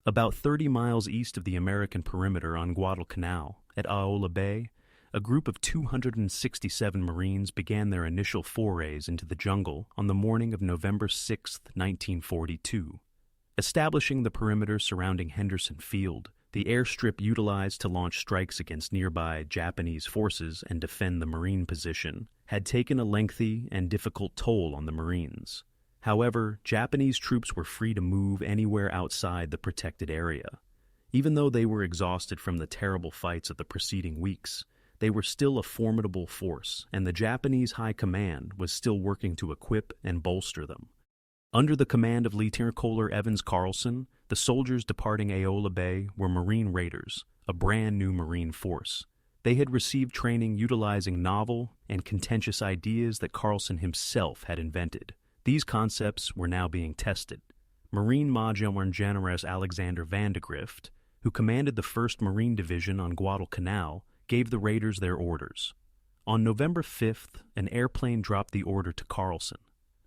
About 30 miles east of the American perimeter on Guadalcanal, at Aola Bay, a group of 267 Marines began their initial forays into the jungle on the morning of November 6, 1942. Establishing the perimeter surrounding Henderson Field, the airstrip utilized to launch strikes against nearby Japanese forces and defend the Marine position, had taken a lengthy and difficult toll on the Marines. However, Japanese troops were free to move anywhere outside the protected area. Even though they were exhausted from the terrible fights of the preceding weeks, they were still a formidable force, and the Japanese High Command was still working to equip and bolster them. Under the command of Lieutenant Colonel Evans Carlson, the soldiers departing Aola Bay were Marine Raiders, a brand new Marine force. They had received training utilizing novel and contentious ideas that Carlson himself had invented. These concepts were now being tested. Marine Major General Alexander Vandegrift, who commanded the 1st Marine Division on Guadalcanal, gave the raiders their orders. On November 5th, an airplane dropped the order to Carlson.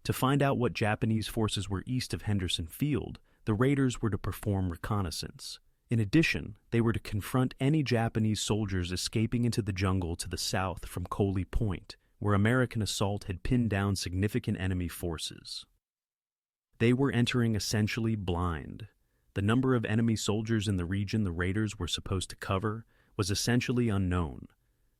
To find out what Japanese forces were east of Henderson Field, the raiders were to perform reconnaissance. In addition, they were to confront any Japanese soldiers escaping into the jungle to the south from Coley Point, where American assault had pinned down significant enemy forces. They were entering essentially blind. The number of enemy soldiers in the region the raiders were supposed to cover was essentially unknown.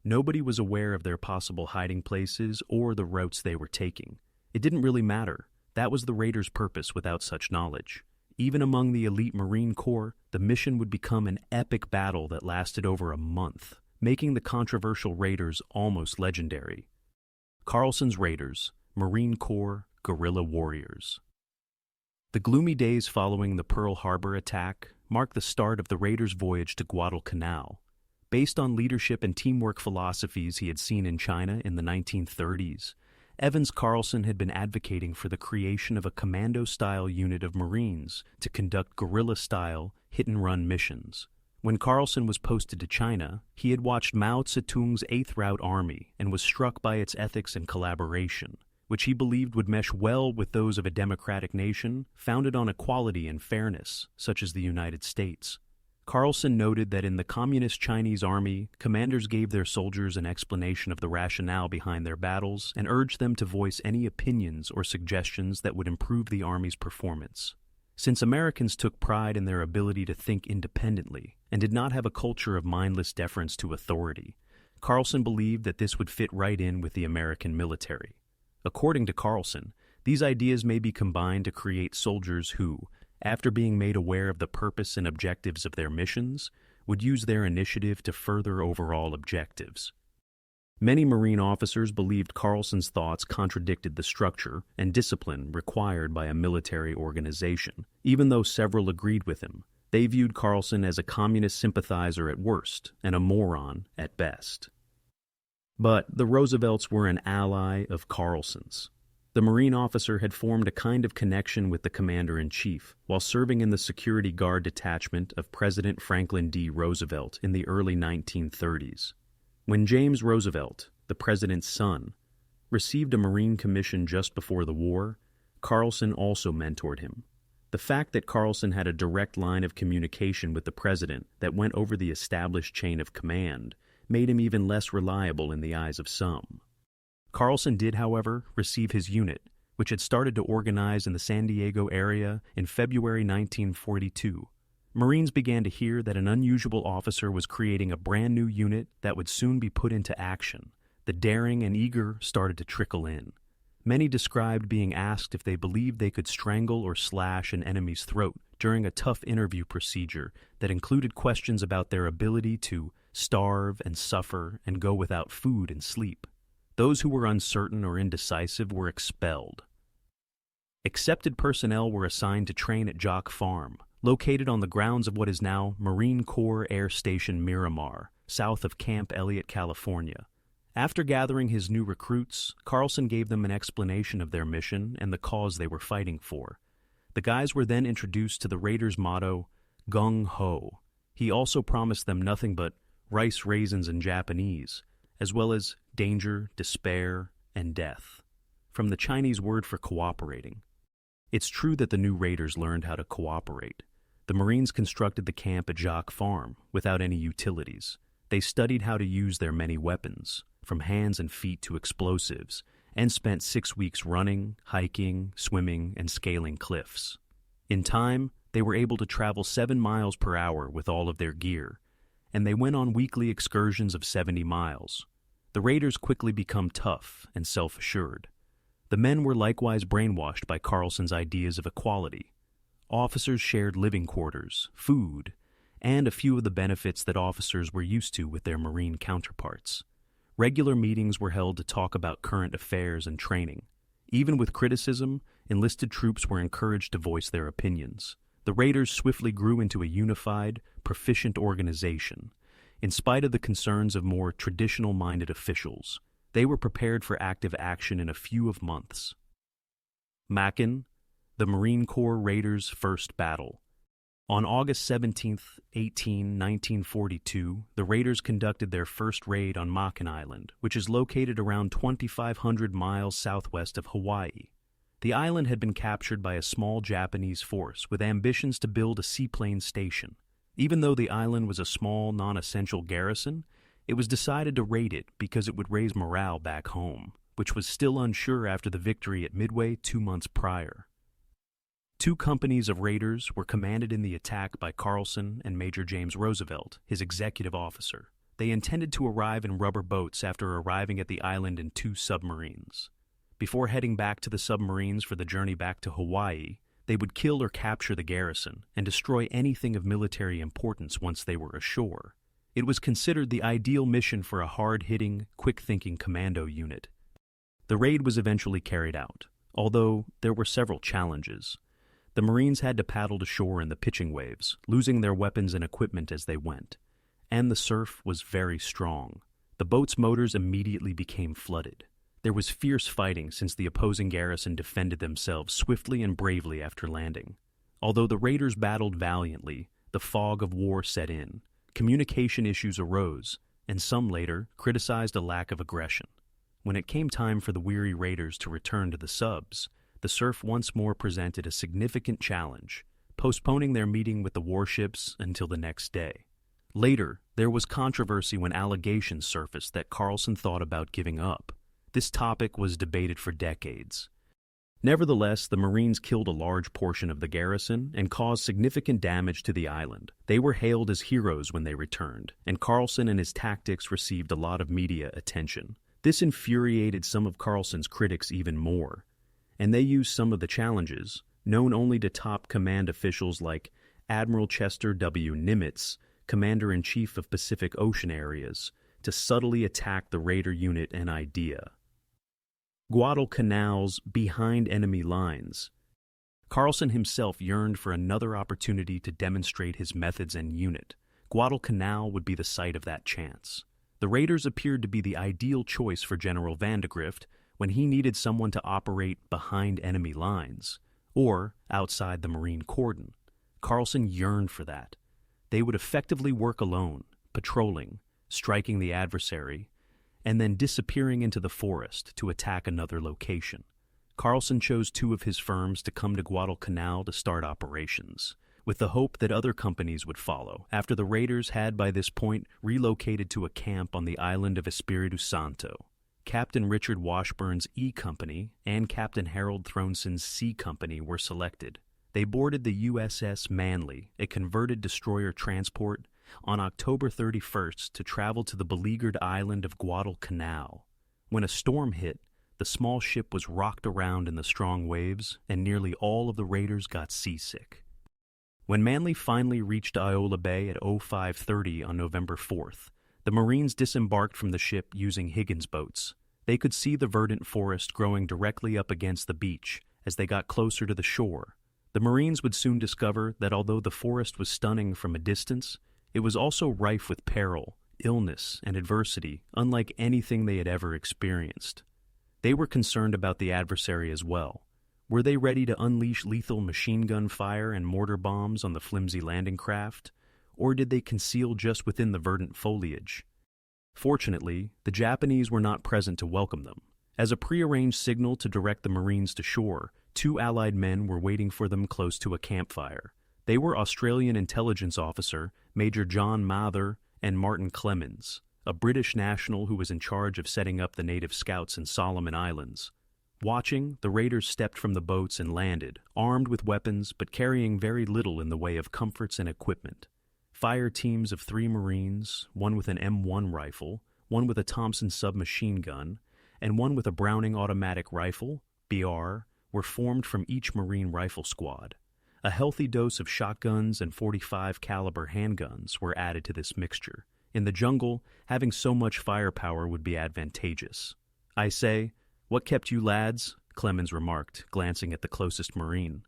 Nobody was aware of their possible hiding places or the routes they were taking. It didn't really matter. That was the raiders' purpose without such knowledge. Even among the elite Marine Corps, the mission would become an epic battle that lasted over a month, making the controversial raiders almost legendary. Carlson's Raiders, Marine Corps Guerrilla Warriors. The gloomy days following the Pearl Harbor attack marked the start of the raiders' voyage to Guadalcanal. Based on leadership and teamwork philosophies he had seen in China in the 1930s, Evans Carlson had been advocating for the creation of a commando-style unit of Marines to conduct guerrilla-style, hit-and-run missions. When Carlson was posted to China, he had watched Mao Zedong's 8th Route Army and was struck by its ethics and collaboration, which he believed would mesh well with those of a democratic nation founded on equality and fairness, such as the United States. Carlson noted that in the Communist Chinese Army, commanders gave their soldiers an explanation of the rationale behind their battles and urged them to voice any opinions or suggestions that would improve the Army's performance. Since Americans took pride in their ability to think independently and did not have a culture of mindless deference to authority, Carlson believed that this would fit right in with the American military. According to Carlson, these ideas may be combined to create soldiers who, after being made aware of the purpose and objectives of their missions, would use their initiative to further overall objectives. Many Marine officers believed Carlson's thoughts contradicted the structure and discipline required by a military organization. Even though several agreed with him, they viewed Carlson as a communist sympathizer at worst and a moron at best. But the Roosevelts were an ally of Carlson's. The Marine officer had formed a kind of connection with the commander-in-chief while serving in the security guard detachment of President Franklin D. Roosevelt in the early 1930s. When James Roosevelt, the president's son, received a Marine commission just before the war, Carlson also mentored him. The fact that Carlson had a direct line of communication with the president that went over the established chain of command made him even less reliable in the eyes of some. Carlson did, however, receive his unit, which had started to organize in the San Diego area in February 1942. Marines began to hear that an unusual officer was creating a brand new unit that would soon be put into action. The daring and eager started to trickle in. Many described being asked if they believed they could strangle or slash an enemy's throat during a tough interview procedure that included questions about their ability to starve and suffer and go without food and sleep. Those who were uncertain or indecisive were expelled. Accepted personnel were assigned to train at Jock Farm, located on the grounds of what is now Marine Corps Air Station Miramar, south of Camp Elliott, California. After gathering his new recruits, Carlson gave them an explanation of their mission and the cause they were fighting for. The guys were then introduced to the Raiders' motto, Gung Ho. He also promised them nothing but rice raisins in Japanese, as well as danger, despair, and death, from the Chinese word for cooperating. It's true that the new raiders learned how to cooperate. The Marines constructed the camp at Jacques Farm without any utilities. They studied how to use their many weapons, from hands and feet to explosives, and spent 6 weeks running, hiking, swimming, and scaling cliffs. In time, they were able to travel 7 miles per hour with all of their gear, and they went on weekly excursions of 70 miles. The raiders quickly become tough and self-assured. The men were likewise brainwashed by Carlson's ideas of equality. Officers shared living quarters, food, and a few of the benefits that officers were used to with their Marine counterparts. Regular meetings were held to talk about current affairs and training. Even with criticism, enlisted troops were encouraged to voice their opinions. The raiders swiftly grew into a unified, proficient organization. In spite of the concerns of more traditional-minded officials, they were prepared for active action in a few months. Makin, the Marine Corps Raiders' first battle. On August 17, 1942, the Raiders conducted their first raid on Makin Island, which is located around 2,500 miles southwest of Hawaii. The island had been captured by a small Japanese force with ambitions to build a seaplane station. Even though the island was a small, non-essential garrison, it was decided to raid it because it would raise morale back home, which was still unsure after the victory at Midway 2 months prior. 2 companies of raiders were commanded in the attack by Carlson and Major James Roosevelt, his executive officer. They intended to arrive in rubber boats after arriving at the island in 2 submarines. Before heading back to the submarines for the journey back to Hawaii, they would kill or capture the garrison and destroy anything of military importance once they were ashore. It was considered the ideal mission for a hard-hitting, quick-thinking commando unit. The raid was eventually carried out, although there were several challenges. The Marines had to paddle to shore in the pitching waves, losing their weapons and equipment as they went. And the surf was very strong. The boat's motors immediately became flooded. There was fierce fighting since the opposing garrison defended themselves swiftly and bravely after landing. Although the raiders battled valiantly, the fog of war set in. Communication issues arose, and some later criticized a lack of aggression. When it came time for the weary raiders to return to the subs, the surf once more presented a significant challenge, postponing their meeting with the warships until the next day. Later, there was controversy when allegations surfaced that Carlson thought about giving up. This topic was debated for decades. Nevertheless, the Marines killed a large portion of the garrison and caused significant damage to the island. They were hailed as heroes when they returned, and Carlson and his tactics received a lot of media attention. This infuriated some of Carlson's critics even more, and they used some of the challenges, known only to top command officials like Admiral Chester W. Nimitz, Commander-in-Chief of Pacific Ocean areas, to subtly attack the raider unit and idea. Guadalcanal's behind enemy lines. Carlson himself yearned for another opportunity to demonstrate his methods and unit. Guadalcanal would be the site of that chance. The raiders appeared to be the ideal choice for General Vandegrift when he needed someone to operate behind enemy lines, or outside the Marine cordon. Carlson yearned for that. They would effectively work alone, patrolling, striking the adversary, and then disappearing into the forest to attack another location. Carlson chose 2 of his firms to come to Guadalcanal to start operations, with the hope that other companies would follow, after the raiders had by this point relocated to a camp on the island of Espiritu Santo. Captain Richard Washburn's E Company and Captain Harold Thronson's C Company were selected. They boarded the USS Manly, a converted destroyer transport, on October 31st to travel to the beleaguered island of Guadalcanal. When a storm hit, the small ship was rocked around in the strong waves, and nearly all of the raiders got seasick. When Manly finally reached Aola Bay at 05:30 on November 4th, the Marines disembarked from the ship using Higgins boats. They could see the verdant forest growing directly up against the beach as they got closer to the shore. The Marines would soon discover that although the forest was stunning from a distance, it was also rife with peril, illness, and adversity, unlike anything they had ever experienced. They were concerned about the adversary as well. Were they ready to unleash lethal machine gun fire and mortar bombs on the flimsy landing craft, or did they conceal just within the verdant foliage? Fortunately, the Japanese were not present to welcome them. As a prearranged signal to direct the Marines to shore, 2 Allied men were waiting for them close to a campfire. They were Australian intelligence officer Major John Mather and Martin Clemens, a British national who was in charge of setting up the native scouts in Solomon Islands. Watching, the raiders stepped from the boats and landed, armed with weapons but carrying very little in the way of comforts and equipment. Fire teams of 3 Marines, one with an M1 rifle, one with a Thompson submachine gun, and one with a Browning automatic rifle, BR, were formed from each Marine rifle squad. A healthy dose of shotguns and .45 caliber handguns were added to this mixture. In the jungle, having so much firepower would be advantageous. "I say, what kept you lads?" Clemens remarked, glancing at the closest Marine.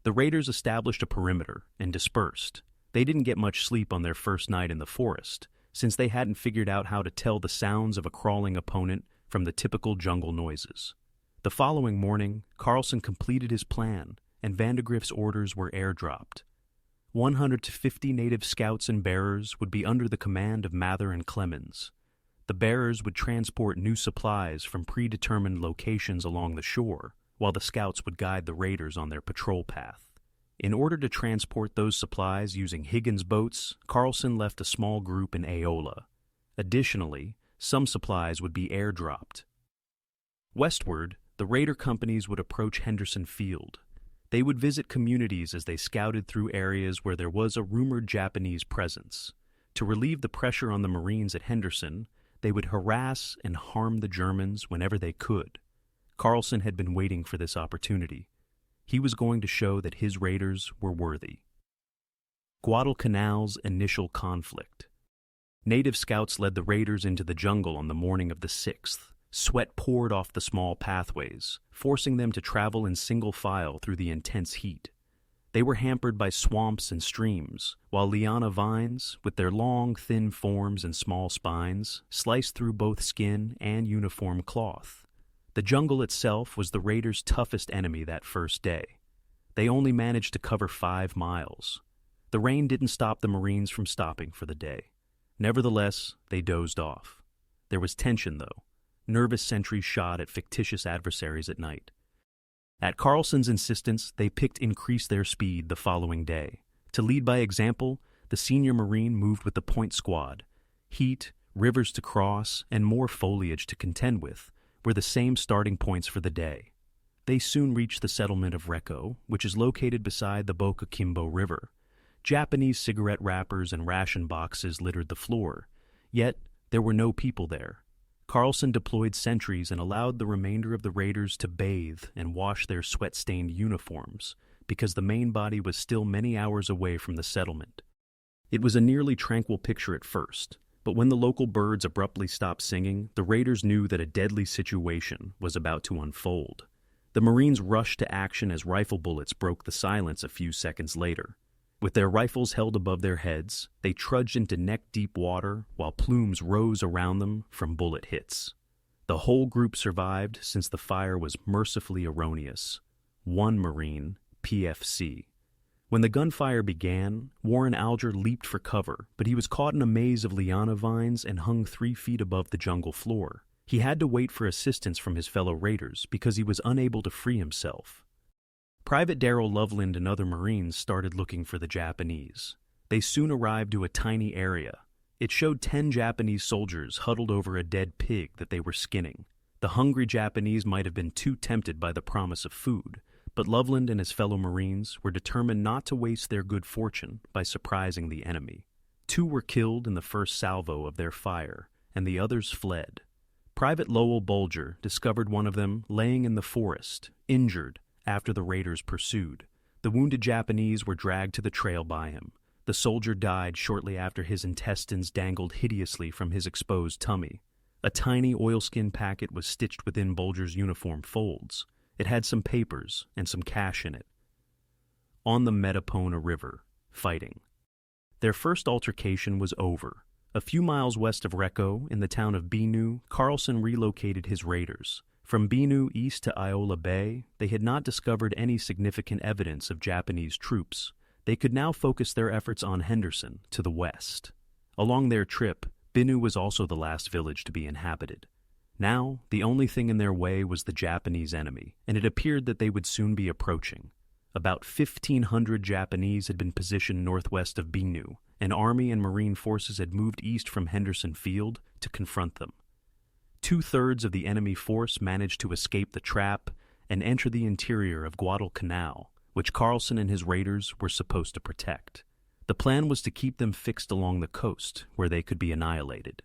The raiders established a perimeter and dispersed. They didn't get much sleep on their first night in the forest, since they hadn't figured out how to tell the sounds of a crawling opponent from the typical jungle noises. The following morning, Carlson completed his plan, and Vandegrift's orders were airdropped. 150 native scouts and bearers would be under the command of Mather and Clemens. The bearers would transport new supplies from predetermined locations along the shore, while the scouts would guide the raiders on their patrol path. In order to transport those supplies using Higgins boats, Carlson left a small group in Aola. Additionally, some supplies would be airdropped. Westward, the raider companies would approach Henderson Field. They would visit communities as they scouted through areas where there was a rumored Japanese presence. To relieve the pressure on the Marines at Henderson, they would harass and harm the Germans whenever they could. Carlson had been waiting for this opportunity. He was going to show that his raiders were worthy. Guadalcanal's initial conflict. Native scouts led the raiders into the jungle on the morning of the 6th. Sweat poured off the small pathways, forcing them to travel in single file through the intense heat. They were hampered by swamps and streams, while liana vines, with their long, thin forms and small spines, sliced through both skin and uniform cloth. The jungle itself was the raiders' toughest enemy that first day. They only managed to cover 5 miles. The rain didn't stop the Marines from stopping for the day. Nevertheless, they dozed off. There was tension, though. Nervous sentries shot at fictitious adversaries at night. At Carlson's insistence, they increased their speed the following day. To lead by example, the senior Marine moved with the point squad. Heat, rivers to cross, and more foliage to contend with were the same starting points for the day. They soon reached the settlement of Reco, which is located beside the Boca Kimbo River. Japanese cigarette wrappers and ration boxes littered the floor, yet there were no people there. Carlson deployed sentries and allowed the remainder of the raiders to bathe and wash their sweat-stained uniforms, because the main body was still many hours away from the settlement. It was a nearly tranquil picture at first, but when the local birds abruptly stopped singing, the raiders knew that a deadly situation was about to unfold. The Marines rushed to action as rifle bullets broke the silence a few seconds later. With their rifles held above their heads, they trudged into neck-deep water while plumes rose around them from bullet hits. The whole group survived since the fire was mercifully erroneous. 1 Marine, PFC. When the gunfire began, Warren Alger leaped for cover, but he was caught in a maze of liana vines and hung 3 feet above the jungle floor. He had to wait for assistance from his fellow raiders because he was unable to free himself. Private Darrell Loveland and other Marines started looking for the Japanese. They soon arrived to a tiny area. It showed 10 Japanese soldiers huddled over a dead pig that they were skinning. The hungry Japanese might have been too tempted by the promise of food, but Loveland and his fellow Marines were determined not to waste their good fortune by surprising the enemy. 2 were killed in the first salvo of their fire, and the others fled. Private Lowell Bulger discovered one of them laying in the forest, injured, after the raiders pursued. The wounded Japanese were dragged to the trail by him. The soldier died shortly after his intestines dangled hideously from his exposed tummy. A tiny oilskin packet was stitched within Bulger's uniform folds. It had some papers and some cash in it. On the Metapona River, fighting. Their first altercation was over. A few miles west of Reco, in the town of Binu, Carlson relocated his raiders. From Binu east to Aola Bay, they had not discovered any significant evidence of Japanese troops. They could now focus their efforts on Henderson, to the west. Along their trip, Binu was also the last village to be inhabited. Now, the only thing in their way was the Japanese enemy, and it appeared that they would soon be approaching. About 1,500 Japanese had been positioned northwest of Binu, and Army and Marine forces had moved east from Henderson Field to confront them. 2/3 of the enemy force managed to escape the trap and enter the interior of Guadalcanal, which Carlson and his raiders were supposed to protect. The plan was to keep them fixed along the coast, where they could be annihilated.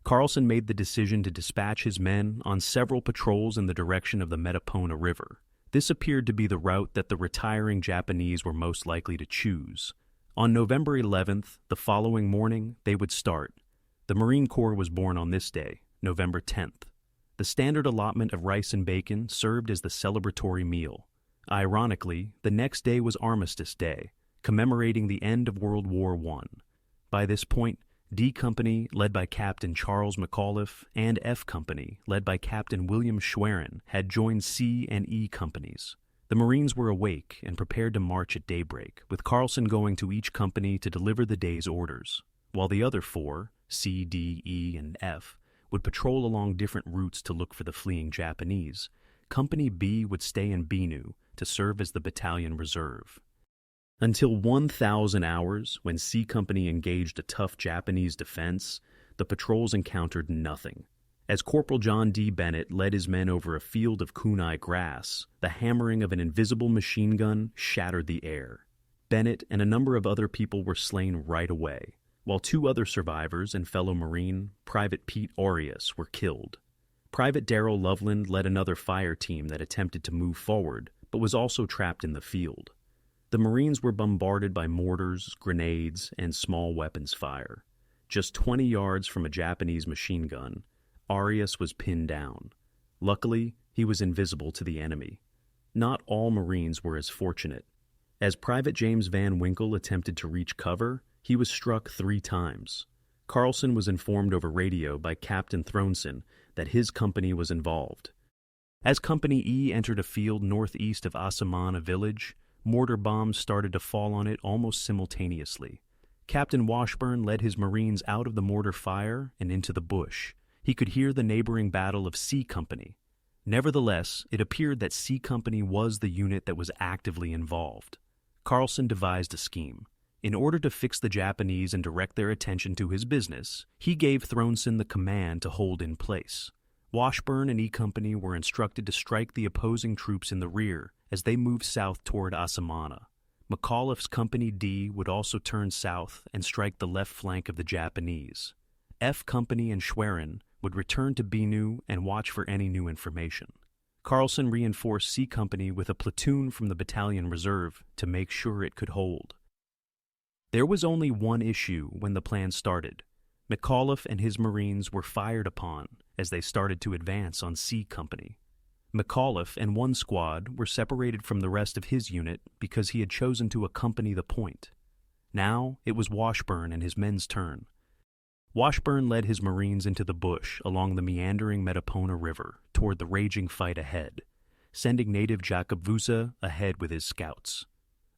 Carlson made the decision to dispatch his men on several patrols in the direction of the Metapona River. This appeared to be the route that the retiring Japanese were most likely to choose. On November 11th, the following morning, they would start. The Marine Corps was born on this day, November 10th. The standard allotment of rice and bacon served as the celebratory meal. Ironically, the next day was Armistice Day, commemorating the end of World War I. By this point, D Company, led by Captain Charles McAuliffe, and F Company, led by Captain William Schwerin, had joined C and E companies. The Marines were awake and prepared to march at daybreak, with Carlson going to each company to deliver the day's orders, while the other four, C, D, E, and F, would patrol along different routes to look for the fleeing Japanese. Company B would stay in Binu to serve as the battalion reserve. Until 1,000 hours, when C Company engaged a tough Japanese defense, the patrols encountered nothing. As Corporal John D. Bennett led his men over a field of kunai grass, the hammering of an invisible machine gun shattered the air. Bennett and a number of other people were slain right away, while 2 other survivors and fellow Marine, Private Pete Aureus, were killed. Private Darrell Loveland led another fire team that attempted to move forward, but was also trapped in the field. The Marines were bombarded by mortars, grenades, and small weapons fire. Just 20 yards from a Japanese machine gun, Aureus was pinned down. Luckily, he was invisible to the enemy. Not all Marines were as fortunate. As Private James Van Winkle attempted to reach cover, he was struck 3 times. Carlson was informed over radio by Captain Thompson that his company was involved. As Company E entered a field northeast of Asamana village, mortar bombs started to fall on it almost simultaneously. Captain Washburn led his Marines out of the mortar fire and into the bush. He could hear the neighboring battle of C Company. Nevertheless, it appeared that C Company was the unit that was actively involved. Carlson devised a scheme. In order to fix the Japanese and direct their attention to his business, he gave Thompson the command to hold in place. Washburn and E Company were instructed to strike the opposing troops in the rear as they moved south toward Asamana. McAuliffe's Company D would also turn south and strike the left flank of the Japanese. F Company and Schwerin would return to Binu and watch for any new information. Carlson reinforced C Company with a platoon from the battalion reserve to make sure it could hold. There was only one issue when the plan started. McAuliffe and his Marines were fired upon as they started to advance on C Company. McAuliffe and one squad were separated from the rest of his unit because he had chosen to accompany the point. Now it was Washburn and his men's turn. Washburn led his Marines into the bush along the meandering Metapona River toward the raging fight ahead, sending native Jacob Vusa ahead with his scouts.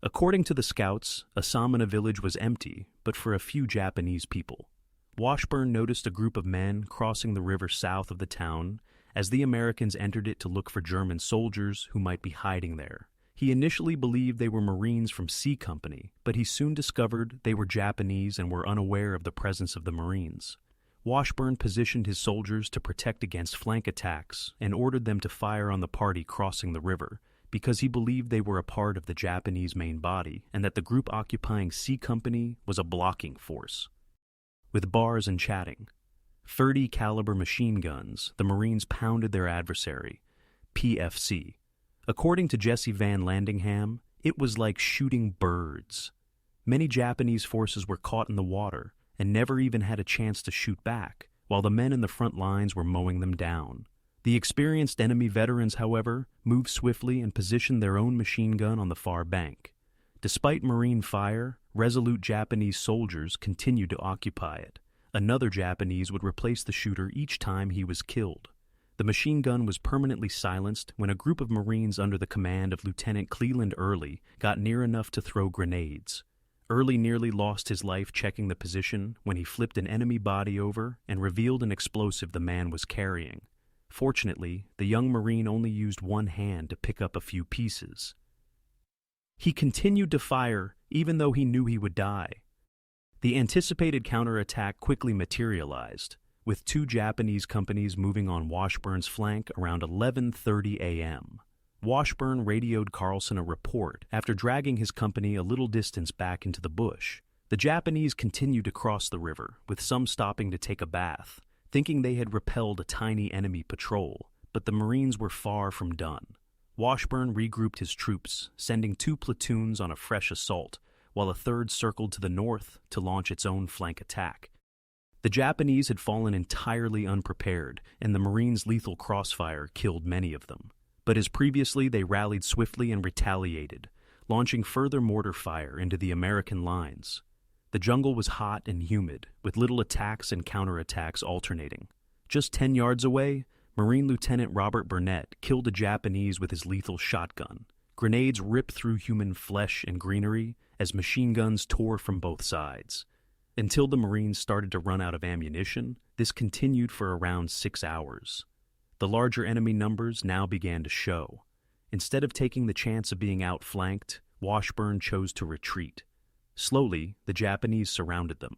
According to the scouts, Asamana village was empty, but for a few Japanese people. Washburn noticed a group of men crossing the river south of the town as the Americans entered it to look for German soldiers who might be hiding there. He initially believed they were Marines from C Company, but he soon discovered they were Japanese and were unaware of the presence of the Marines. Washburn positioned his soldiers to protect against flank attacks and ordered them to fire on the party crossing the river, because he believed they were a part of the Japanese main body and that the group occupying C Company was a blocking force. With bars and chatting, 30 caliber machine guns, the Marines pounded their adversary, PFC. According to Jesse Van Landingham, it was like shooting birds. Many Japanese forces were caught in the water and never even had a chance to shoot back, while the men in the front lines were mowing them down. The experienced enemy veterans, however, moved swiftly and positioned their own machine gun on the far bank. Despite Marine fire, resolute Japanese soldiers continued to occupy it. Another Japanese would replace the shooter each time he was killed. The machine gun was permanently silenced when a group of Marines under the command of Lieutenant Cleland Early got near enough to throw grenades. Early nearly lost his life checking the position when he flipped an enemy body over and revealed an explosive the man was carrying. Fortunately, the young Marine only used one hand to pick up a few pieces. He continued to fire even though he knew he would die. The anticipated counterattack quickly materialized, with 2 Japanese companies moving on Washburn's flank around 11:30 a.m. Washburn radioed Carlson a report after dragging his company a little distance back into the bush. The Japanese continued to cross the river, with some stopping to take a bath, thinking they had repelled a tiny enemy patrol, but the Marines were far from done. Washburn regrouped his troops, sending 2 platoons on a fresh assault, while a third circled to the north to launch its own flank attack. The Japanese had fallen entirely unprepared, and the Marines' lethal crossfire killed many of them. But as previously, they rallied swiftly and retaliated, launching further mortar fire into the American lines. The jungle was hot and humid, with little attacks and counterattacks alternating. Just 10 yards away, Marine Lieutenant Robert Burnett killed a Japanese with his lethal shotgun. Grenades ripped through human flesh and greenery as machine guns tore from both sides. Until the Marines started to run out of ammunition, this continued for around 6 hours. The larger enemy numbers now began to show. Instead of taking the chance of being outflanked, Washburn chose to retreat. Slowly, the Japanese surrounded them.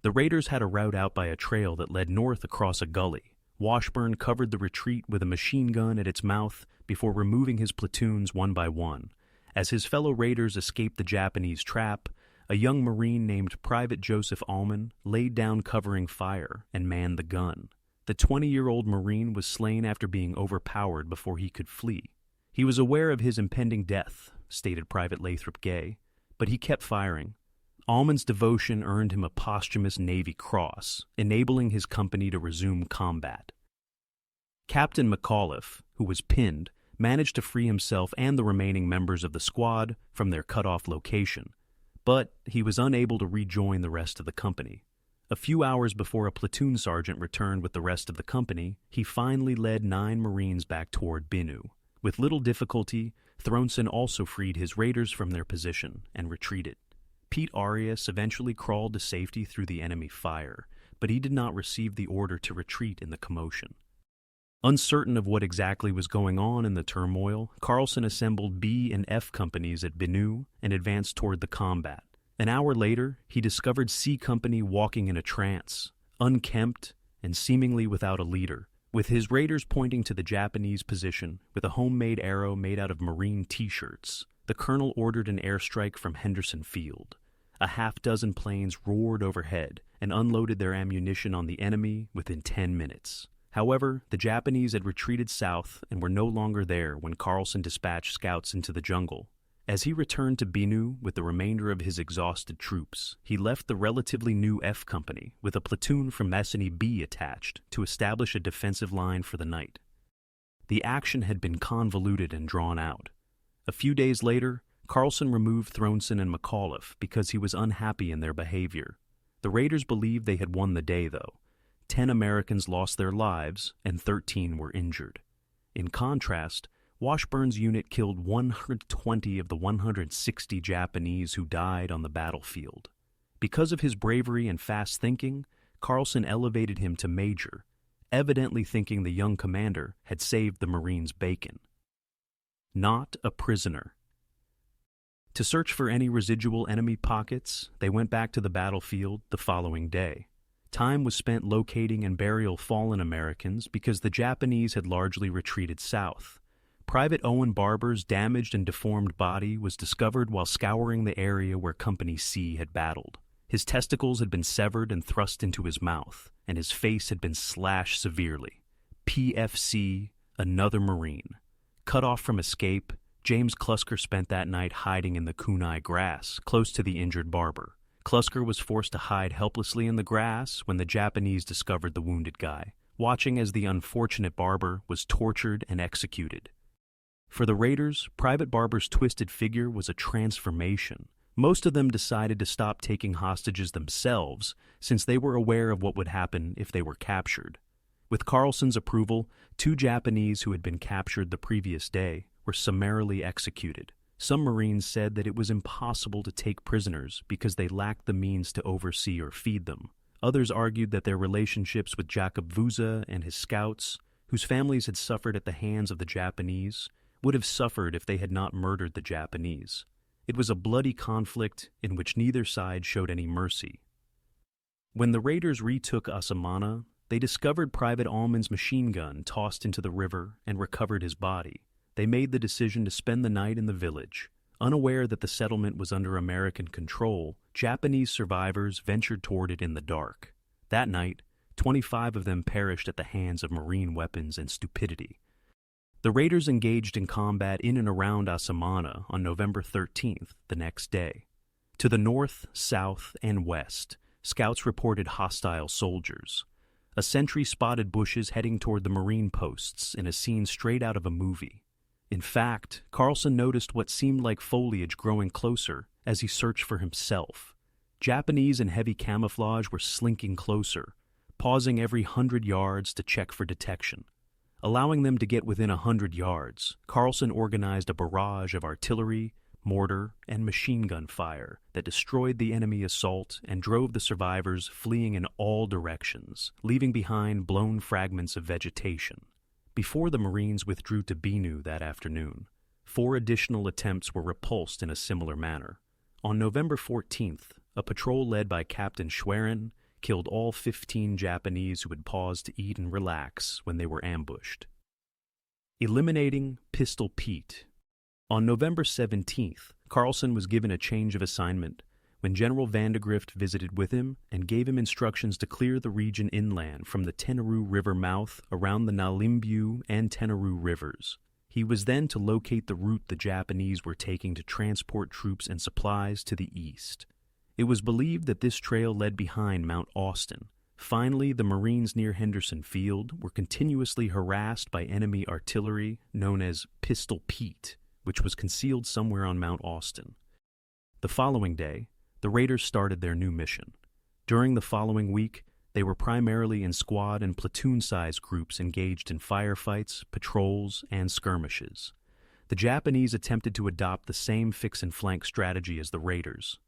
The raiders had a route out by a trail that led north across a gully. Washburn covered the retreat with a machine gun at its mouth before removing his platoons one by one. As his fellow raiders escaped the Japanese trap, a young Marine named Private Joseph Allman laid down covering fire and manned the gun. The 20-year-old Marine was slain after being overpowered before he could flee. He was aware of his impending death, stated Private Lathrop Gay, but he kept firing. Allman's devotion earned him a posthumous Navy Cross, enabling his company to resume combat. Captain McAuliffe, who was pinned, managed to free himself and the remaining members of the squad from their cut-off location, but he was unable to rejoin the rest of the company. A few hours before a platoon sergeant returned with the rest of the company, he finally led 9 Marines back toward Binu. With little difficulty, Thronson also freed his raiders from their position and retreated. Pete Arias eventually crawled to safety through the enemy fire, but he did not receive the order to retreat in the commotion. Uncertain of what exactly was going on in the turmoil, Carlson assembled B and F companies at Binu and advanced toward the combat. An hour later, he discovered C Company walking in a trance, unkempt and seemingly without a leader. With his raiders pointing to the Japanese position with a homemade arrow made out of Marine T-shirts, the colonel ordered an airstrike from Henderson Field. A half-dozen planes roared overhead and unloaded their ammunition on the enemy within 10 minutes. However, the Japanese had retreated south and were no longer there when Carlson dispatched scouts into the jungle. As he returned to Binu with the remainder of his exhausted troops, he left the relatively new F Company with a platoon from Messini B attached to establish a defensive line for the night. The action had been convoluted and drawn out. A few days later, Carlson removed Thronson and McAuliffe because he was unhappy in their behavior. The raiders believed they had won the day, though. 10 Americans lost their lives and 13 were injured. In contrast, Washburn's unit killed 120 of the 160 Japanese who died on the battlefield. Because of his bravery and fast thinking, Carlson elevated him to major, evidently thinking the young commander had saved the Marines' bacon. Not a prisoner. To search for any residual enemy pockets, they went back to the battlefield the following day. Time was spent locating and burial fallen Americans because the Japanese had largely retreated south. Private Owen Barber's damaged and deformed body was discovered while scouring the area where Company C had battled. His testicles had been severed and thrust into his mouth, and his face had been slashed severely. PFC, another Marine. Cut off from escape, James Klusker spent that night hiding in the kunai grass, close to the injured Barber. Klusker was forced to hide helplessly in the grass when the Japanese discovered the wounded guy, watching as the unfortunate Barber was tortured and executed. For the raiders, Private Barber's twisted figure was a transformation. Most of them decided to stop taking hostages themselves, since they were aware of what would happen if they were captured. With Carlson's approval, 2 Japanese who had been captured the previous day were summarily executed. Some Marines said that it was impossible to take prisoners because they lacked the means to oversee or feed them. Others argued that their relationships with Jakob Vuza and his scouts, whose families had suffered at the hands of the Japanese, would have suffered if they had not murdered the Japanese. It was a bloody conflict in which neither side showed any mercy. When the raiders retook Asamana, they discovered Private Allman's machine gun tossed into the river and recovered his body. They made the decision to spend the night in the village. Unaware that the settlement was under American control, Japanese survivors ventured toward it in the dark. That night, 25 of them perished at the hands of marine weapons and stupidity. The raiders engaged in combat in and around Asamana on November 13th, the next day. To the north, south, and west, scouts reported hostile soldiers. A sentry spotted bushes heading toward the marine posts in a scene straight out of a movie. In fact, Carlson noticed what seemed like foliage growing closer as he searched for himself. Japanese in heavy camouflage were slinking closer, pausing every 100 yards to check for detection. Allowing them to get within 100 yards, Carlson organized a barrage of artillery, mortar, and machine gun fire that destroyed the enemy assault and drove the survivors fleeing in all directions, leaving behind blown fragments of vegetation. Before the Marines withdrew to Binu that afternoon, 4 additional attempts were repulsed in a similar manner. On November 14th, a patrol led by Captain Schwerin killed all 15 Japanese who had paused to eat and relax when they were ambushed. Eliminating Pistol Pete. On November 17th, Carlson was given a change of assignment when General Vandegrift visited with him and gave him instructions to clear the region inland from the Tenarue River mouth around the Nalimbu and Tenarue rivers. He was then to locate the route the Japanese were taking to transport troops and supplies to the east. It was believed that this trail led behind Mount Austen. Finally, the Marines near Henderson Field were continuously harassed by enemy artillery known as Pistol Pete, which was concealed somewhere on Mount Austen. The following day, the raiders started their new mission. During the following week, they were primarily in squad and platoon-sized groups engaged in firefights, patrols, and skirmishes. The Japanese attempted to adopt the same fix-and-flank strategy as the raiders.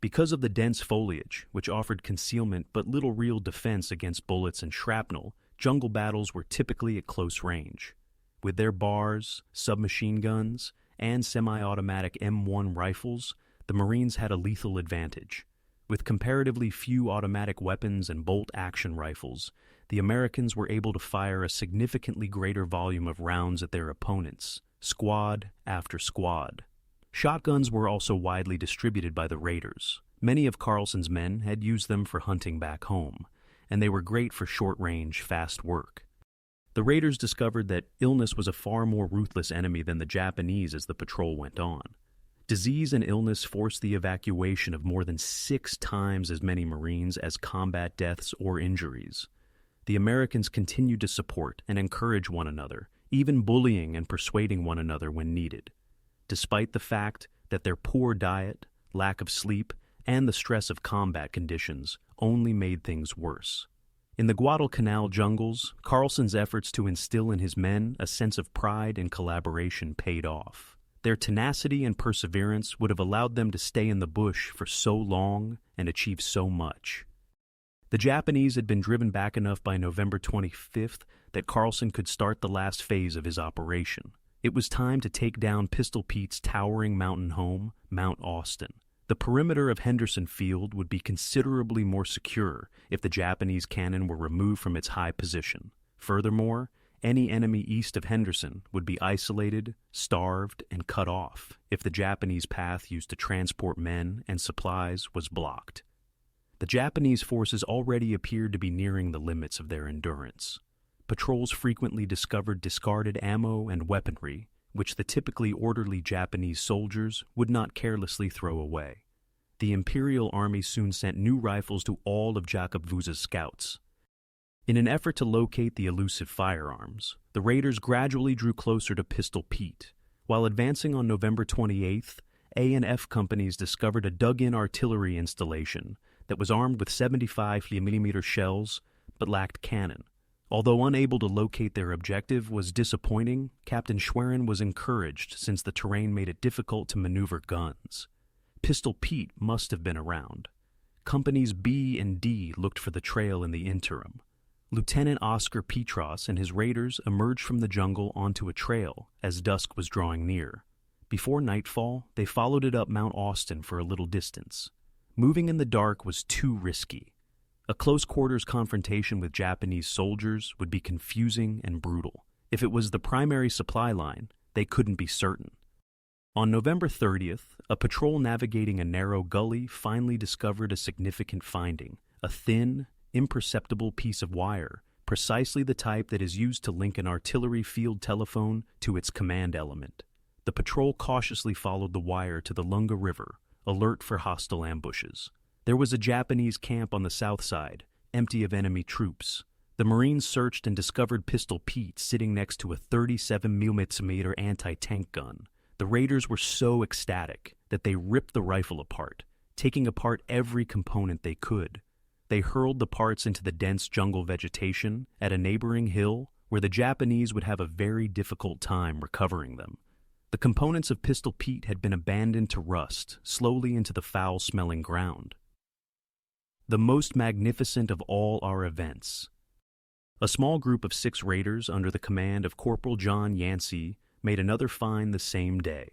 Because of the dense foliage, which offered concealment but little real defense against bullets and shrapnel, jungle battles were typically at close range. With their bars, submachine guns, and semi-automatic M1 rifles, the Marines had a lethal advantage. With comparatively few automatic weapons and bolt-action rifles, the Americans were able to fire a significantly greater volume of rounds at their opponents, squad after squad. Shotguns were also widely distributed by the raiders. Many of Carlson's men had used them for hunting back home, and they were great for short-range, fast work. The raiders discovered that illness was a far more ruthless enemy than the Japanese as the patrol went on. Disease and illness forced the evacuation of more than 6 times as many Marines as combat deaths or injuries. The Americans continued to support and encourage one another, even bullying and persuading one another when needed. Despite the fact that their poor diet, lack of sleep, and the stress of combat conditions only made things worse. In the Guadalcanal jungles, Carlson's efforts to instill in his men a sense of pride and collaboration paid off. Their tenacity and perseverance would have allowed them to stay in the bush for so long and achieve so much. The Japanese had been driven back enough by November 25th that Carlson could start the last phase of his operation. It was time to take down Pistol Pete's towering mountain home, Mount Austen. The perimeter of Henderson Field would be considerably more secure if the Japanese cannon were removed from its high position. Furthermore, any enemy east of Henderson would be isolated, starved, and cut off if the Japanese path used to transport men and supplies was blocked. The Japanese forces already appeared to be nearing the limits of their endurance. Patrols frequently discovered discarded ammo and weaponry, which the typically orderly Japanese soldiers would not carelessly throw away. The Imperial Army soon sent new rifles to all of Jacob Vuza's scouts. In an effort to locate the elusive firearms, the raiders gradually drew closer to Pistol Pete. While advancing on November 28th, A and F companies discovered a dug-in artillery installation that was armed with 75mm shells but lacked cannon. Although unable to locate their objective was disappointing, Captain Schwerin was encouraged since the terrain made it difficult to maneuver guns. Pistol Pete must have been around. Companies B and D looked for the trail in the interim. Lieutenant Oscar Petros and his raiders emerged from the jungle onto a trail as dusk was drawing near. Before nightfall, they followed it up Mount Austen for a little distance. Moving in the dark was too risky. A close-quarters confrontation with Japanese soldiers would be confusing and brutal. If it was the primary supply line, they couldn't be certain. On November 30th, a patrol navigating a narrow gully finally discovered a significant finding, a thin, imperceptible piece of wire, precisely the type that is used to link an artillery field telephone to its command element. The patrol cautiously followed the wire to the Lunga River, alert for hostile ambushes. There was a Japanese camp on the south side, empty of enemy troops. The Marines searched and discovered Pistol Pete sitting next to a 37mm anti-tank gun. The raiders were so ecstatic that they ripped the rifle apart, taking apart every component they could. They hurled the parts into the dense jungle vegetation at a neighboring hill where the Japanese would have a very difficult time recovering them. The components of Pistol Pete had been abandoned to rust slowly into the foul-smelling ground. The most magnificent of all our events. A small group of 6 raiders under the command of Corporal John Yansy made another find the same day.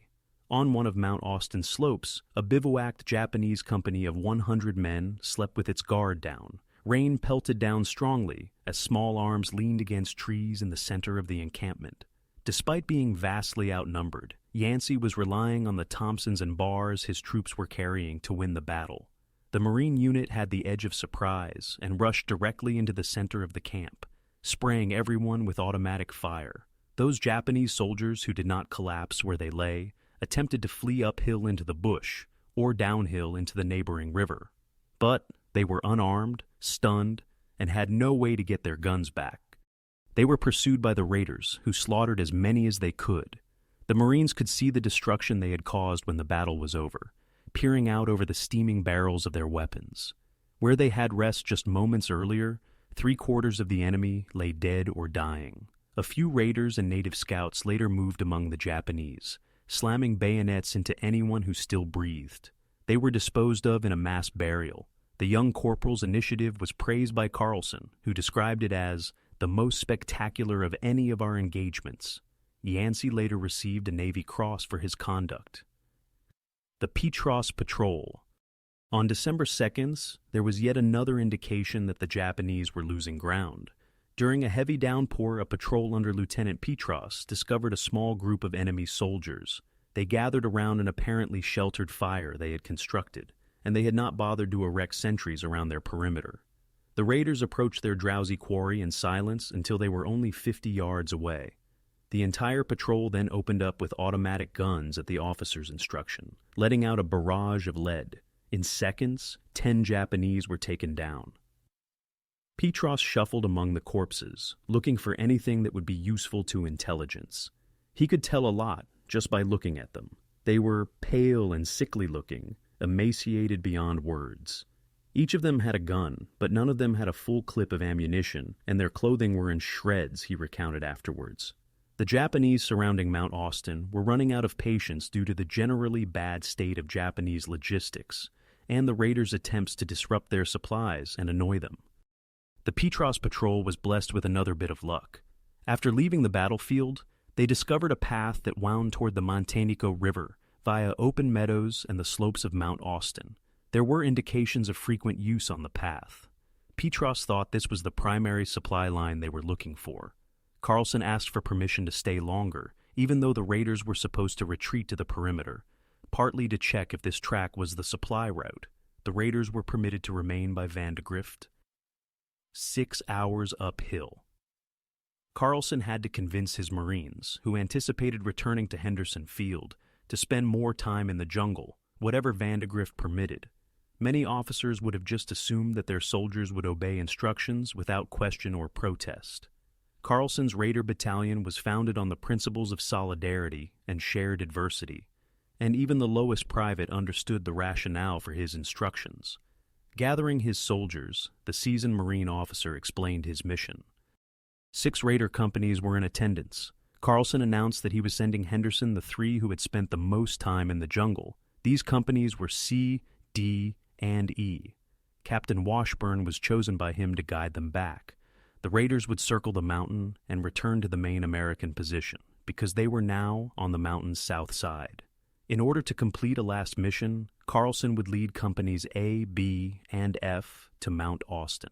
On one of Mount Austen's slopes, a bivouacked Japanese company of 100 men slept with its guard down. Rain pelted down strongly as small arms leaned against trees in the center of the encampment. Despite being vastly outnumbered, Yancey was relying on the Thompsons and bars his troops were carrying to win the battle. The Marine unit had the edge of surprise and rushed directly into the center of the camp, spraying everyone with automatic fire. Those Japanese soldiers who did not collapse where they lay attempted to flee uphill into the bush or downhill into the neighboring river. But they were unarmed, stunned, and had no way to get their guns back. They were pursued by the raiders, who slaughtered as many as they could. The Marines could see the destruction they had caused when the battle was over, peering out over the steaming barrels of their weapons. Where they had rest just moments earlier, 3/4 of the enemy lay dead or dying. A few raiders and native scouts later moved among the Japanese, slamming bayonets into anyone who still breathed. They were disposed of in a mass burial. The young corporal's initiative was praised by Carlson, who described it as the most spectacular of any of our engagements. Yancey later received a Navy Cross for his conduct. The Petros Patrol. On December 2nd, there was yet another indication that the Japanese were losing ground. During a heavy downpour, a patrol under Lieutenant Petros discovered a small group of enemy soldiers. They gathered around an apparently sheltered fire they had constructed, and they had not bothered to erect sentries around their perimeter. The raiders approached their drowsy quarry in silence until they were only 50 yards away. The entire patrol then opened up with automatic guns at the officer's instruction, letting out a barrage of lead. In seconds, 10 Japanese were taken down. Petros shuffled among the corpses, looking for anything that would be useful to intelligence. He could tell a lot just by looking at them. They were pale and sickly-looking, emaciated beyond words. Each of them had a gun, but none of them had a full clip of ammunition, and their clothing were in shreds, he recounted afterwards. The Japanese surrounding Mount Austen were running out of patience due to the generally bad state of Japanese logistics, and the raiders' attempts to disrupt their supplies and annoy them. The Petros Patrol was blessed with another bit of luck. After leaving the battlefield, they discovered a path that wound toward the Montanico River via open meadows and the slopes of Mount Austen. There were indications of frequent use on the path. Petros thought this was the primary supply line they were looking for. Carlson asked for permission to stay longer, even though the raiders were supposed to retreat to the perimeter, partly to check if this track was the supply route. The raiders were permitted to remain by Vandegrift. 6 hours uphill. Carlson had to convince his Marines, who anticipated returning to Henderson Field, to spend more time in the jungle, whatever Vandegrift permitted. Many officers would have just assumed that their soldiers would obey instructions without question or protest. Carlson's Raider Battalion was founded on the principles of solidarity and shared adversity, and even the lowest private understood the rationale for his instructions. Gathering his soldiers, the seasoned Marine officer explained his mission. 6 Raider companies were in attendance. Carlson announced that he was sending Henderson the 3 who had spent the most time in the jungle. These companies were C, D, and E. Captain Washburn was chosen by him to guide them back. The raiders would circle the mountain and return to the main American position, because they were now on the mountain's south side. In order to complete a last mission, Carlson would lead companies A, B, and F to Mount Austen.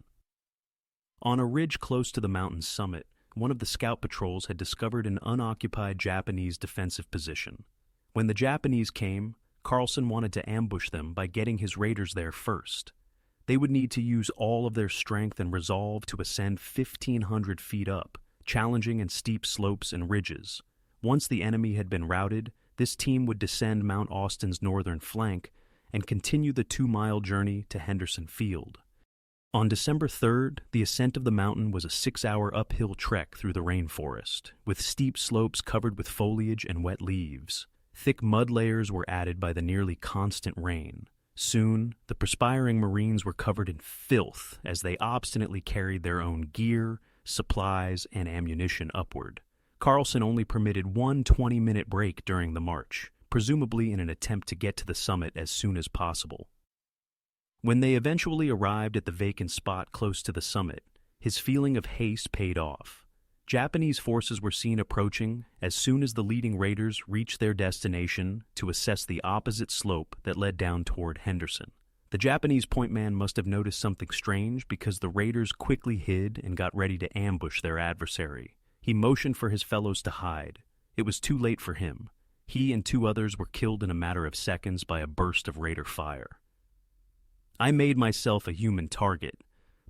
On a ridge close to the mountain's summit, one of the scout patrols had discovered an unoccupied Japanese defensive position. When the Japanese came, Carlson wanted to ambush them by getting his raiders there first. They would need to use all of their strength and resolve to ascend 1,500 feet up, challenging in steep slopes and ridges. Once the enemy had been routed, this team would descend Mount Austen's northern flank and continue the 2-mile journey to Henderson Field. On December 3rd, the ascent of the mountain was a 6-hour uphill trek through the rainforest, with steep slopes covered with foliage and wet leaves. Thick mud layers were added by the nearly constant rain. Soon, the perspiring Marines were covered in filth as they obstinately carried their own gear, supplies, and ammunition upward. Carlson only permitted one 20-minute break during the march, presumably in an attempt to get to the summit as soon as possible. When they eventually arrived at the vacant spot close to the summit, his feeling of haste paid off. Japanese forces were seen approaching as soon as the leading raiders reached their destination to assess the opposite slope that led down toward Henderson. The Japanese point man must have noticed something strange because the raiders quickly hid and got ready to ambush their adversary. He motioned for his fellows to hide. It was too late for him. He and 2 others were killed in a matter of seconds by a burst of raider fire. I made myself a human target,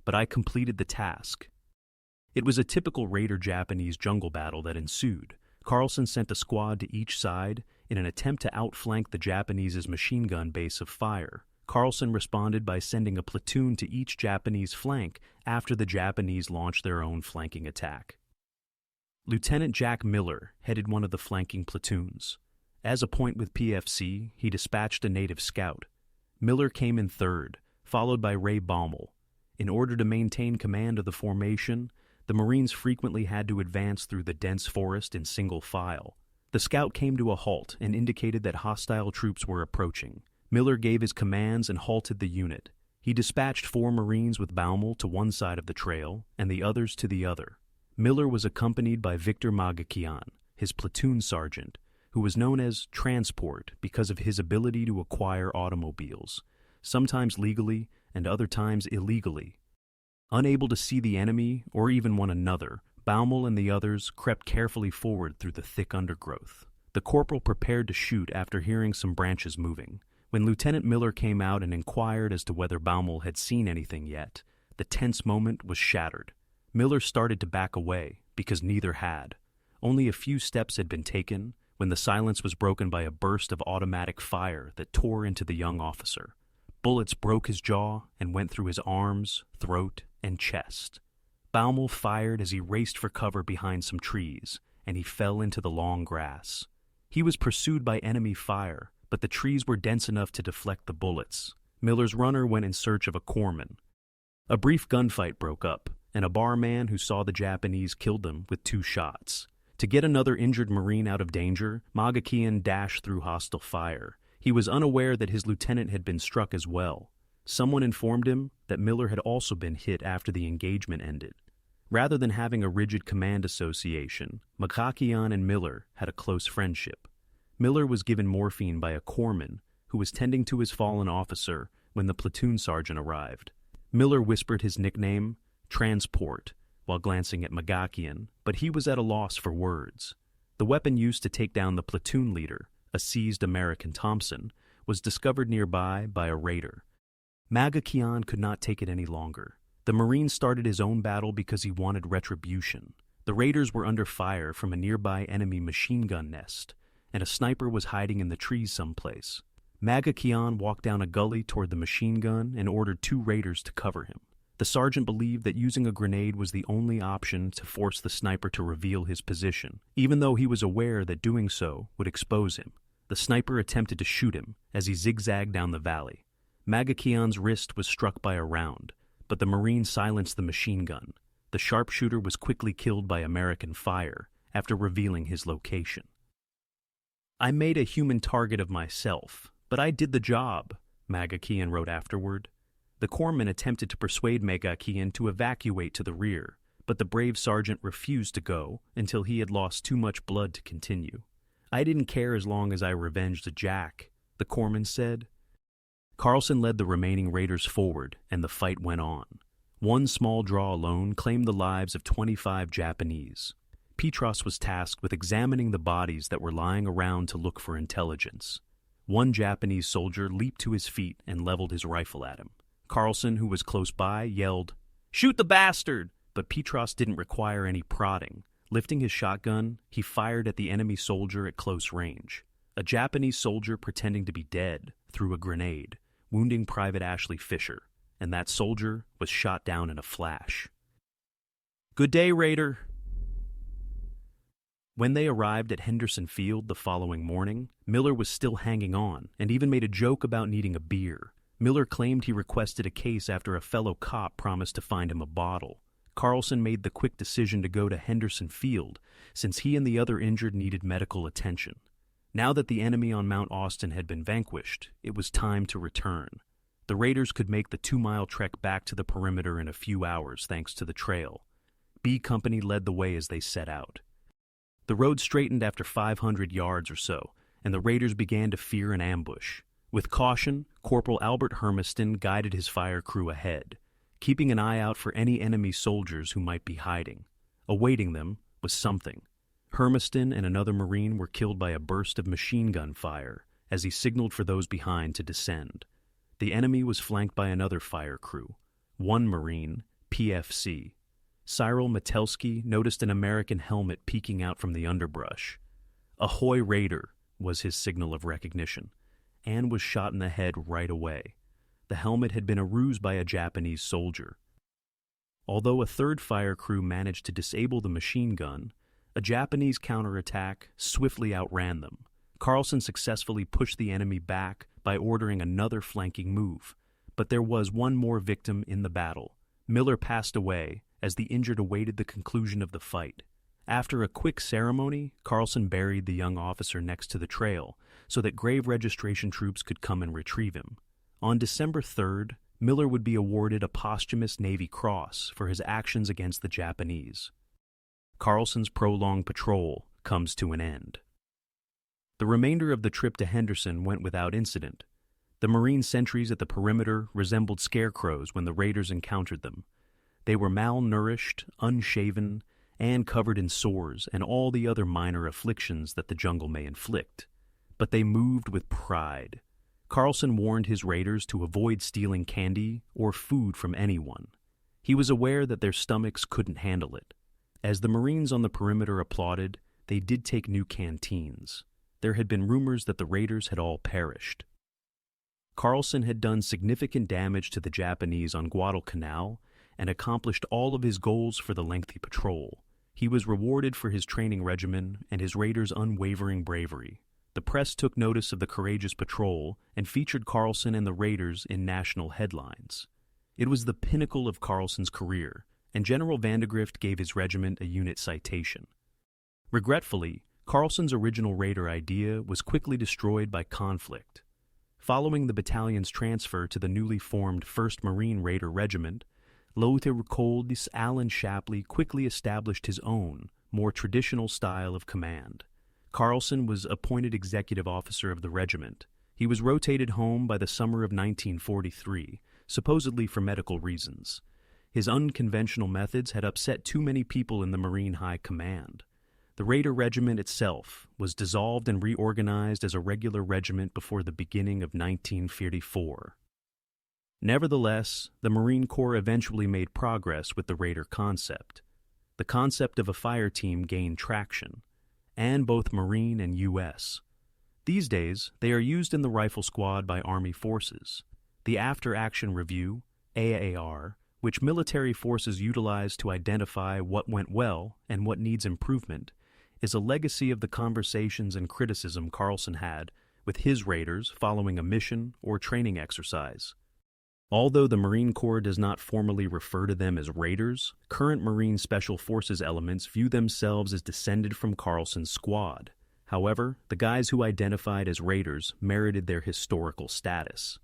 but I completed the task. It was a typical Raider-Japanese jungle battle that ensued. Carlson sent a squad to each side in an attempt to outflank the Japanese's machine gun base of fire. Carlson responded by sending a platoon to each Japanese flank after the Japanese launched their own flanking attack. Lieutenant Jack Miller headed one of the flanking platoons. As a point with PFC, he dispatched a native scout. Miller came in third, followed by Ray Baumel. In order to maintain command of the formation, the Marines frequently had to advance through the dense forest in single file. The scout came to a halt and indicated that hostile troops were approaching. Miller gave his commands and halted the unit. He dispatched 4 Marines with Baumel to one side of the trail and the others to the other. Miller was accompanied by Victor Magakian, his platoon sergeant, who was known as Transport because of his ability to acquire automobiles, sometimes legally and other times illegally. Unable to see the enemy or even one another, Baumel and the others crept carefully forward through the thick undergrowth. The corporal prepared to shoot after hearing some branches moving. When Lieutenant Miller came out and inquired as to whether Baumel had seen anything yet, the tense moment was shattered. Miller started to back away because neither had. Only a few steps had been taken when the silence was broken by a burst of automatic fire that tore into the young officer. Bullets broke his jaw and went through his arms, throat, and chest. Baumel fired as he raced for cover behind some trees, and he fell into the long grass. He was pursued by enemy fire, but the trees were dense enough to deflect the bullets. Miller's runner went in search of a corpsman. A brief gunfight broke up, and a barman who saw the Japanese killed them with 2 shots. To get another injured Marine out of danger, Magakian dashed through hostile fire. He was unaware that his lieutenant had been struck as well. Someone informed him that Miller had also been hit after the engagement ended. Rather than having a rigid command association, Magakian and Miller had a close friendship. Miller was given morphine by a corpsman who was tending to his fallen officer when the platoon sergeant arrived. Miller whispered his nickname, Transport, while glancing at Magakian, but he was at a loss for words. The weapon used to take down the platoon leader, a seized American Thompson, was discovered nearby by a raider. Magakian could not take it any longer. The Marine started his own battle because he wanted retribution. The raiders were under fire from a nearby enemy machine gun nest, and a sniper was hiding in the trees someplace. Magakian walked down a gully toward the machine gun and ordered 2 raiders to cover him. The sergeant believed that using a grenade was the only option to force the sniper to reveal his position, even though he was aware that doing so would expose him. The sniper attempted to shoot him as he zigzagged down the valley. Magakian's wrist was struck by a round, but the Marine silenced the machine gun. The sharpshooter was quickly killed by American fire after revealing his location. I made a human target of myself, but I did the job, Magakian wrote afterward. The corpsman attempted to persuade Magakian to evacuate to the rear, but the brave sergeant refused to go until he had lost too much blood to continue. "I didn't care as long as I revenged Jack," the corpsman said. Carlson led the remaining raiders forward, and the fight went on. One small draw alone claimed the lives of 25 Japanese. Petros was tasked with examining the bodies that were lying around to look for intelligence. One Japanese soldier leaped to his feet and leveled his rifle at him. Carlson, who was close by, yelled, "Shoot the bastard!" But Petros didn't require any prodding. Lifting his shotgun, he fired at the enemy soldier at close range. A Japanese soldier pretending to be dead threw a grenade, wounding Private Ashley Fisher, and that soldier was shot down in a flash. "Good day, Raider." When they arrived at Henderson Field the following morning, Miller was still hanging on and even made a joke about needing a beer. Miller claimed he requested a case after a fellow cop promised to find him a bottle. Carlson made the quick decision to go to Henderson Field since he and the other injured needed medical attention. Now that the enemy on Mount Austen had been vanquished, it was time to return. The raiders could make the 2-mile trek back to the perimeter in a few hours thanks to the trail. B Company led the way as they set out. The road straightened after 500 yards or so, and the raiders began to fear an ambush. With caution, Corporal Albert Hermiston guided his fire crew ahead, keeping an eye out for any enemy soldiers who might be hiding. Awaiting them was something. Hermiston and another Marine were killed by a burst of machine gun fire as he signaled for those behind to descend. The enemy was flanked by another fire crew, one Marine, PFC. Cyril Metelsky noticed an American helmet peeking out from the underbrush. "Ahoy, Raider," was his signal of recognition, and was shot in the head right away. The helmet had been a ruse by a Japanese soldier. Although a third fire crew managed to disable the machine gun, a Japanese counterattack swiftly outran them. Carlson successfully pushed the enemy back by ordering another flanking move, but there was one more victim in the battle. Miller passed away as the injured awaited the conclusion of the fight. After a quick ceremony, Carlson buried the young officer next to the trail so that grave registration troops could come and retrieve him. On December 3rd, Miller would be awarded a posthumous Navy Cross for his actions against the Japanese. Carlson's prolonged patrol comes to an end. The remainder of the trip to Henderson went without incident. The Marine sentries at the perimeter resembled scarecrows when the raiders encountered them. They were malnourished, unshaven, and covered in sores and all the other minor afflictions that the jungle may inflict. But they moved with pride. Carlson warned his raiders to avoid stealing candy or food from anyone. He was aware that their stomachs couldn't handle it. As the Marines on the perimeter applauded, they did take new canteens. There had been rumors that the raiders had all perished. Carlson had done significant damage to the Japanese on Guadalcanal and accomplished all of his goals for the lengthy patrol. He was rewarded for his training regimen and his raiders' unwavering bravery. The press took notice of the courageous patrol and featured Carlson and the raiders in national headlines. It was the pinnacle of Carlson's career, and General Vandegrift gave his regiment a unit citation. Regretfully, Carlson's original raider idea was quickly destroyed by conflict. Following the battalion's transfer to the newly formed 1st Marine Raider Regiment, Lieutenant Alan Shapley quickly established his own, more traditional style of command. Carlson was appointed executive officer of the regiment. He was rotated home by the summer of 1943, supposedly for medical reasons. His unconventional methods had upset too many people in the Marine High Command. The Raider Regiment itself was dissolved and reorganized as a regular regiment before the beginning of 1944. Nevertheless, the Marine Corps eventually made progress with the Raider concept. The concept of a fire team gained traction, and both Marine and U.S. These days, they are used in the Rifle Squad by Army forces. The After Action Review, AAR, which military forces utilize to identify what went well and what needs improvement, is a legacy of the conversations and criticism Carlson had with his raiders following a mission or training exercise. Although the Marine Corps does not formally refer to them as raiders, current Marine Special Forces elements view themselves as descended from Carlson's squad. However, the guys who identified as raiders merited their historical status.